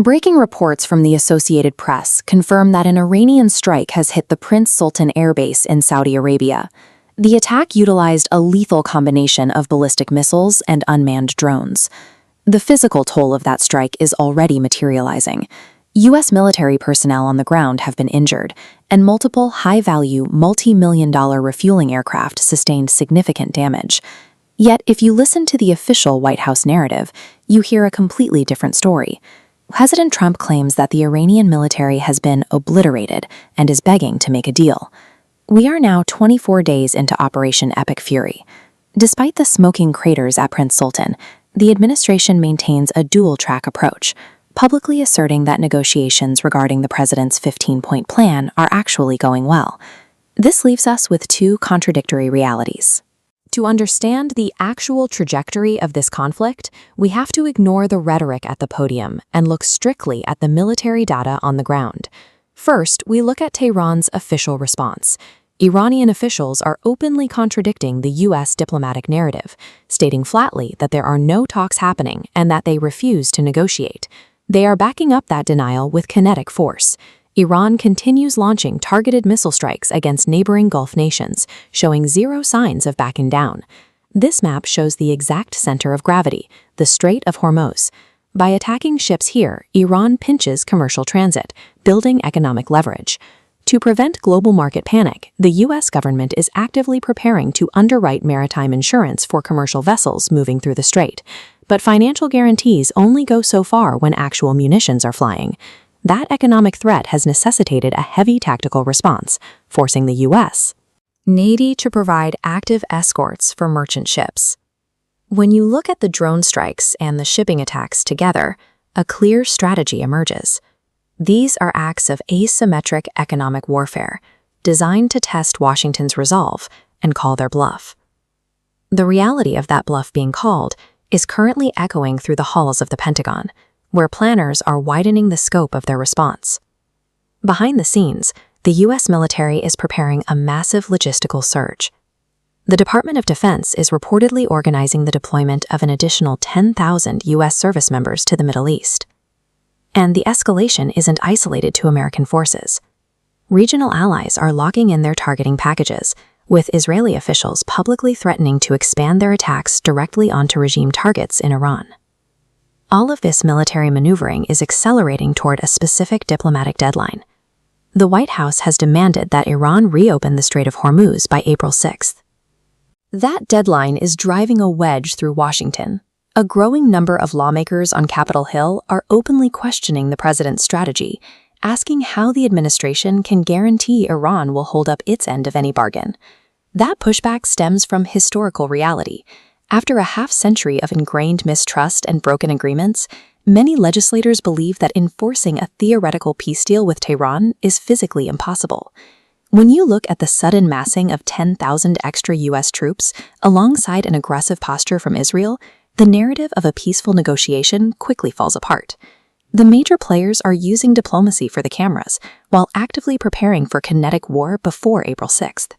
Breaking reports from the Associated Press confirm that an Iranian strike has hit the Prince Sultan Air Base in Saudi Arabia. The attack utilized a lethal combination of ballistic missiles and unmanned drones. The physical toll of that strike is already materializing. U.S. military personnel on the ground have been injured, and multiple high-value, multi-million-dollar refueling aircraft sustained significant damage. Yet, if you listen to the official White House narrative, you hear a completely different story. President Trump claims that the Iranian military has been obliterated and is begging to make a deal. We are now 24 days into Operation Epic Fury. Despite the smoking craters at Prince Sultan, the administration maintains a dual-track approach, publicly asserting that negotiations regarding the president's 15-point plan are actually going well. This leaves us with two contradictory realities. To understand the actual trajectory of this conflict, we have to ignore the rhetoric at the podium and look strictly at the military data on the ground. First, we look at Tehran's official response. Iranian officials are openly contradicting the U.S. diplomatic narrative, stating flatly that there are no talks happening and that they refuse to negotiate. They are backing up that denial with kinetic force. Iran continues launching targeted missile strikes against neighboring Gulf nations, showing zero signs of backing down. This map shows the exact center of gravity, the Strait of Hormuz. By attacking ships here, Iran pinches commercial transit, building economic leverage. To prevent global market panic, the U.S. government is actively preparing to underwrite maritime insurance for commercial vessels moving through the strait. But financial guarantees only go so far when actual munitions are flying. That economic threat has necessitated a heavy tactical response, forcing the U.S. Navy to provide active escorts for merchant ships. When you look at the drone strikes and the shipping attacks together, a clear strategy emerges. These are acts of asymmetric economic warfare, designed to test Washington's resolve and call their bluff. The reality of that bluff being called is currently echoing through the halls of the Pentagon, where planners are widening the scope of their response. Behind the scenes, the U.S. military is preparing a massive logistical surge. The Department of Defense is reportedly organizing the deployment of an additional 10,000 U.S. service members to the Middle East. And the escalation isn't isolated to American forces. Regional allies are locking in their targeting packages, with Israeli officials publicly threatening to expand their attacks directly onto regime targets in Iran. All of this military maneuvering is accelerating toward a specific diplomatic deadline. The White House has demanded that Iran reopen the Strait of Hormuz by April 6th. That deadline is driving a wedge through Washington. A growing number of lawmakers on Capitol Hill are openly questioning the president's strategy, asking how the administration can guarantee Iran will hold up its end of any bargain. That pushback stems from historical reality. After a half-century of ingrained mistrust and broken agreements, many legislators believe that enforcing a theoretical peace deal with Tehran is physically impossible. When you look at the sudden massing of 10,000 extra U.S. troops alongside an aggressive posture from Israel, the narrative of a peaceful negotiation quickly falls apart. The major players are using diplomacy for the cameras, while actively preparing for kinetic war before April 6th.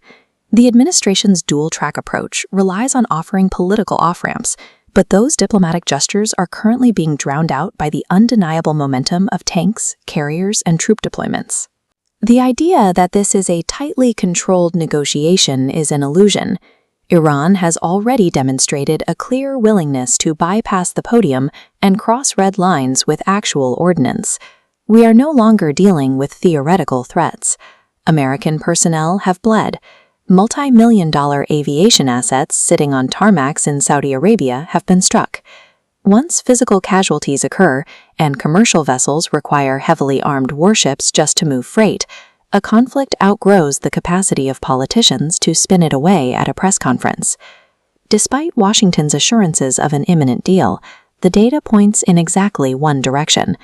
The administration's dual-track approach relies on offering political off-ramps, but those diplomatic gestures are currently being drowned out by the undeniable momentum of tanks, carriers, and troop deployments. The idea that this is a tightly controlled negotiation is an illusion. Iran has already demonstrated a clear willingness to bypass the podium and cross red lines with actual ordnance. We are no longer dealing with theoretical threats. American personnel have bled. Multi-million-dollar aviation assets sitting on tarmacs in Saudi Arabia have been struck. Once physical casualties occur and commercial vessels require heavily armed warships just to move freight, a conflict outgrows the capacity of politicians to spin it away at a press conference. Despite Washington's assurances of an imminent deal, the data points in exactly one direction.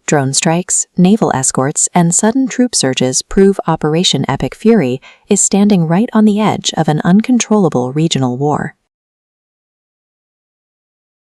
Drone strikes, naval escorts, and sudden troop surges prove Operation Epic Fury is standing right on the edge of an uncontrollable regional war.